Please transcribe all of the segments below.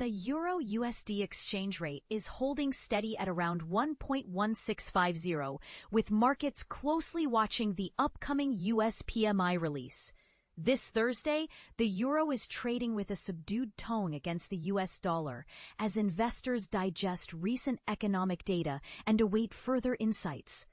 The Euro-USD exchange rate is holding steady at around 1.1650, with markets closely watching the upcoming US PMI release. This Thursday, the euro is trading with a subdued tone against the US dollar as investors digest recent economic data and await further insights.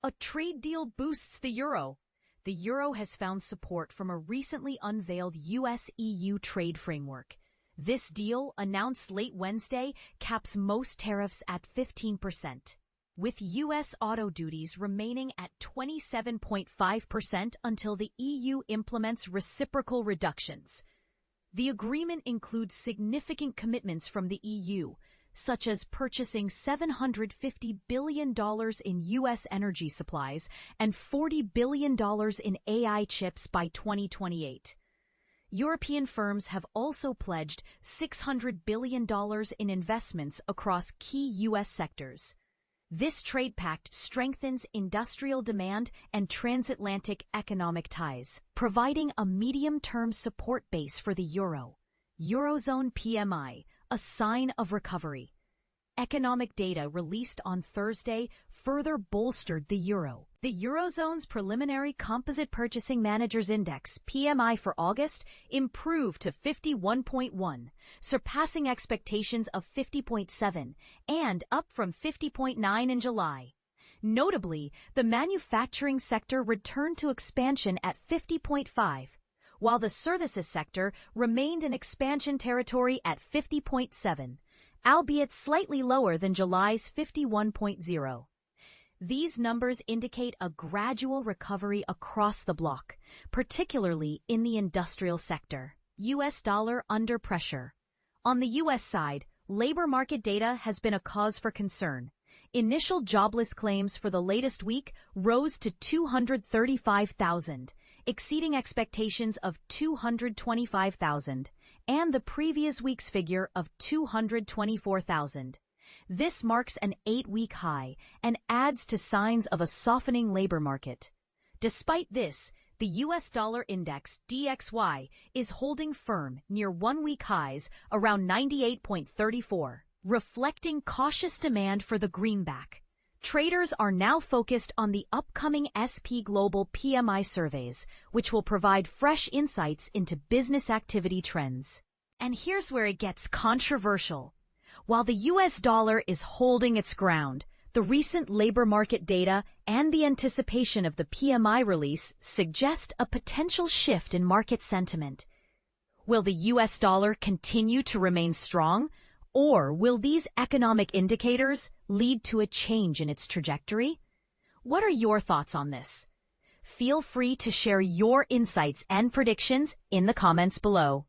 A trade deal boosts the euro. The euro has found support from a recently unveiled US-EU trade framework. This deal, announced late Wednesday, caps most tariffs at 15%, with U.S. auto duties remaining at 27.5% until the EU implements reciprocal reductions. The agreement includes significant commitments from the EU, such as purchasing $750 billion in U.S. energy supplies and $40 billion in AI chips by 2028. European firms have also pledged $600 billion in investments across key U.S. sectors. This trade pact strengthens industrial demand and transatlantic economic ties, providing a medium-term support base for the euro. Eurozone PMI, a sign of recovery. Economic data released on Thursday further bolstered the euro. The Eurozone's preliminary Composite Purchasing Managers Index, PMI for August, improved to 51.1, surpassing expectations of 50.7 and up from 50.9 in July. Notably, the manufacturing sector returned to expansion at 50.5, while the services sector remained in expansion territory at 50.7. Albeit slightly lower than July's 51.0. These numbers indicate a gradual recovery across the bloc, particularly in the industrial sector. U.S. dollar under pressure. On the U.S. side, labor market data has been a cause for concern. Initial jobless claims for the latest week rose to 235,000, exceeding expectations of 225,000. And the previous week's figure of 224,000. This marks an 8-week high and adds to signs of a softening labor market. Despite this, the U.S. dollar index, DXY, is holding firm near 1-week highs around 98.34, reflecting cautious demand for the greenback. Traders are now focused on the upcoming SP Global PMI surveys, which will provide fresh insights into business activity trends. And here's where it gets controversial. While the U.S. dollar is holding its ground, the recent labor market data and the anticipation of the PMI release suggest a potential shift in market sentiment. Will the U.S. dollar continue to remain strong? Or will these economic indicators lead to a change in its trajectory? What are your thoughts on this? Feel free to share your insights and predictions in the comments below.